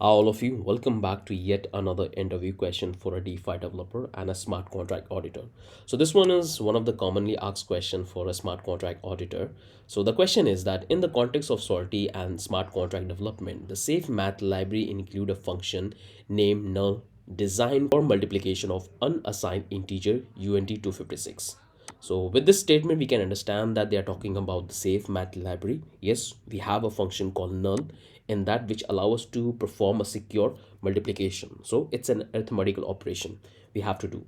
All of you, welcome back to yet another interview question for a DeFi developer and a smart contract auditor. So this one is one of the commonly asked question for a smart contract auditor. So the question is that in the context of Solidity and smart contract development, the SafeMath library include a function named null designed for multiplication of unassigned integer UNT256. So with this statement, we can understand that they are talking about the SafeMath library. Yes, we have a function called null in that which allow us to perform a secure multiplication. So it's an arithmetical operation we have to do.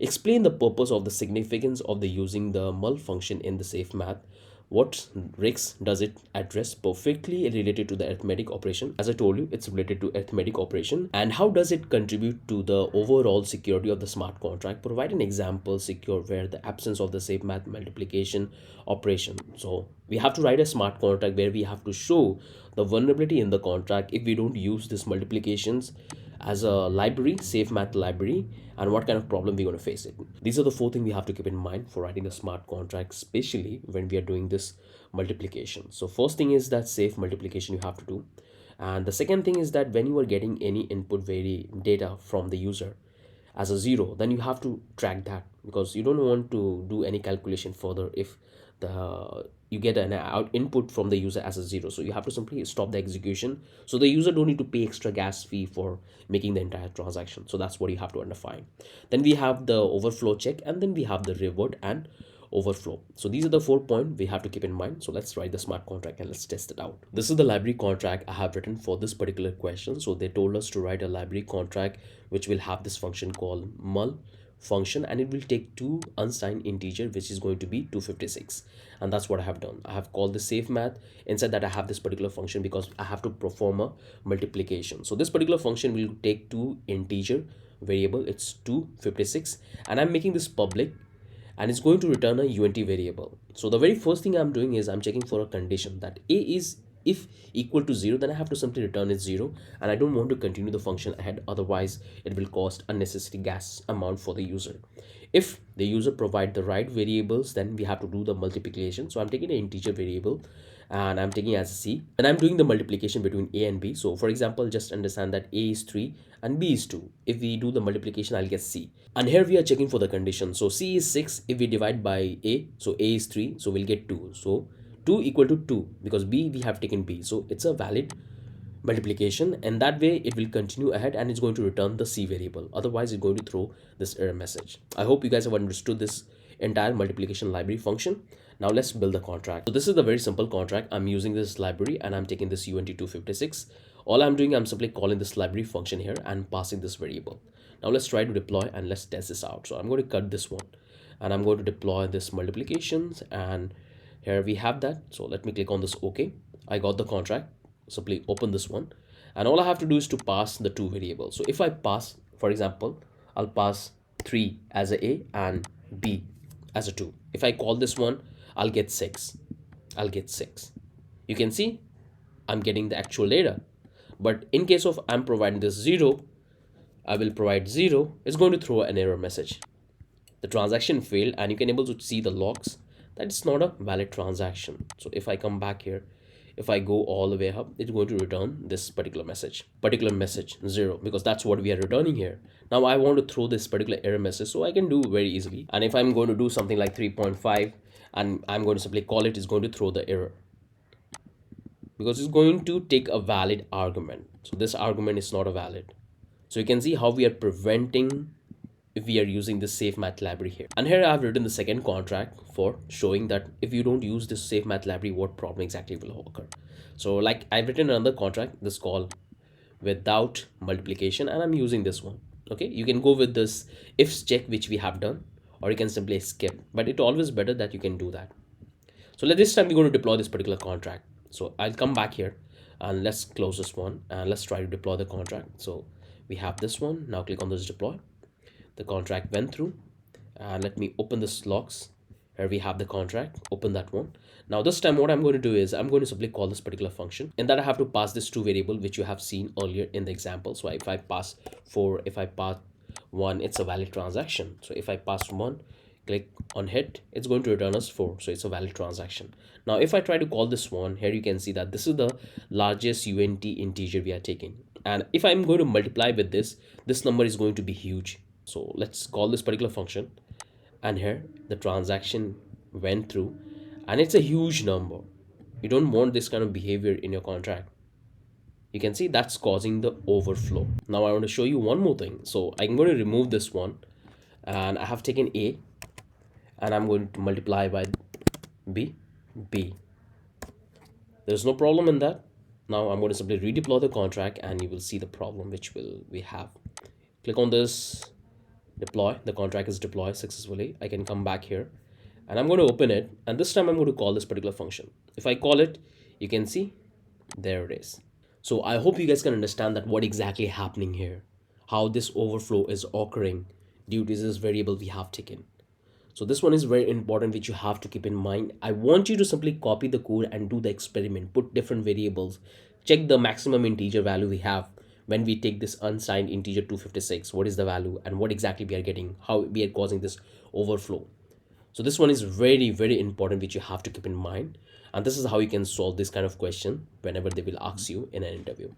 Explain the purpose of the significance of the using the mul function in the SafeMath. What risks does it address perfectly related to the arithmetic operation? As I told you, it's related to arithmetic operation. And how does it contribute to the overall security of the smart contract? Provide an example secure where the absence of the SafeMath multiplication operation. So we have to write a smart contract where we have to show the vulnerability in the contract if we don't use this multiplications as a library, SafeMath library, and what kind of problem we're going to face it. These are the four things we have to keep in mind for writing a smart contract, especially when we are doing this multiplication. So first thing is that safe multiplication you have to do. And the second thing is that when you are getting any input vary data from the user as a zero, then you have to track that because you don't want to do any calculation further if the you get an input from the user as a zero. So you have to simply stop the execution so the user don't need to pay extra gas fee for making the entire transaction. So that's what you have to define. Then we have the overflow check, and then we have the reward and overflow. So these are the 4 points we have to keep in mind. So let's write the smart contract and let's test it out. This is the library contract I have written for this particular question. So they told us to write a library contract which will have this function called mul function, and it will take two unsigned integer which is going to be 256, and that's what I have done. I have called the SafeMath. Inside that I have this particular function because I have to perform a multiplication. So this particular function will take two integer variable, it's 256, and I'm making this public, and it's going to return a unt variable. So the very first thing I'm doing is I'm checking for a condition that a is if equal to 0, then I have to simply return it 0, and I don't want to continue the function ahead, otherwise it will cost unnecessary gas amount for the user. If the user provide the right variables, then we have to do the multiplication. So I'm taking an integer variable and I'm taking as C, and I'm doing the multiplication between A and B. So for example, just understand that A is 3 and B is 2. If we do the multiplication, I'll get C. And here we are checking for the condition. So C is 6. If we divide by A, so A is 3, so we'll get 2. So 2 equal to 2 because B we have taken B. So it's a valid multiplication, and that way it will continue ahead and it's going to return the C variable. Otherwise, it's going to throw this error message. I hope you guys have understood this entire multiplication library function. Now let's build the contract. So this is the very simple contract. I'm using this library and I'm taking this UNT256. All I'm doing, I'm simply calling this library function here and passing this variable. Now let's try to deploy and let's test this out. So I'm going to cut this one and I'm going to deploy this multiplications, and here we have that. So let me click on this OK. I got the contract. Simply open this one, and all I have to do is to pass the two variables. So if I pass, for example, I'll pass 3 as a and B as a 2. If I call this one, I'll get 6. I'll get 6. You can see I'm getting the actual data. But in case of I'm providing this 0, I will provide 0. It's going to throw an error message. The transaction failed, and you can able to see the logs that it's not a valid transaction. So if I come back here, if I go all the way up, it's going to return this particular message 0, because that's what we are returning here. Now I want to throw this particular error message, so I can do very easily. And if I'm going to do something like 3.5 and I'm going to simply call it, it's going to throw the error because it's going to take a valid argument. So this argument is not a valid. So you can see how we are preventing if we are using the SafeMath library here. And here I've written the second contract for showing that if you don't use this SafeMath library, what problem exactly will occur. So like I've written another contract, this call without multiplication, and I'm using this one. Okay, you can go with this ifs check which we have done, or you can simply skip, but it's always better that you can do that. So this time we're going to deploy this particular contract. So I'll come back here and let's close this one and let's try to deploy the contract. So we have this one. Now click on this deploy. The contract went through, and let me open this logs. Here we have the contract. Open that one. Now this time what I'm going to do is I'm going to simply call this particular function, and that I have to pass this two variable which you have seen earlier in the example. So if I pass 4, if I pass 1, it's a valid transaction. So if I pass 1, click on hit, it's going to return us 4, so it's a valid transaction. Now if I try to call this one, here you can see that this is the largest UNT integer we are taking, And if I'm going to multiply with this number is going to be huge. So let's call this particular function, and here the transaction went through, and it's a huge number. You don't want this kind of behavior in your contract. You can see that's causing the overflow. Now I want to show you one more thing. So I'm going to remove this one, and I have taken a, and I'm going to multiply by b. There's no problem in that. Now I'm going to simply redeploy the contract, and you will see the problem which will we have. Click on this, deploy. The contract is deployed successfully. I can come back here, and I'm going to open it, and this time I'm going to call this particular function. If I call it, you can see there it is. So I hope you guys can understand that what exactly happening here, how this overflow is occurring due to this variable we have taken. So this one is very important, which you have to keep in mind. I want you to simply copy the code and do the experiment, put different variables, check the maximum integer value we have when we take this unsigned integer 256, what is the value and what exactly we are getting, how we are causing this overflow. So this one is very, very important, which you have to keep in mind. And this is how you can solve this kind of question whenever they will ask you in an interview.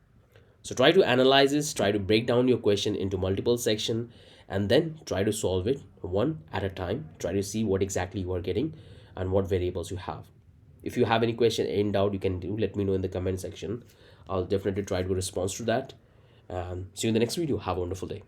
So try to analyze this, try to break down your question into multiple sections, and then try to solve it one at a time. Try to see what exactly you are getting and what variables you have. If you have any question, any doubt, you can let me know in the comment section. I'll definitely try to respond to that. And see you in the next video. Have a wonderful day.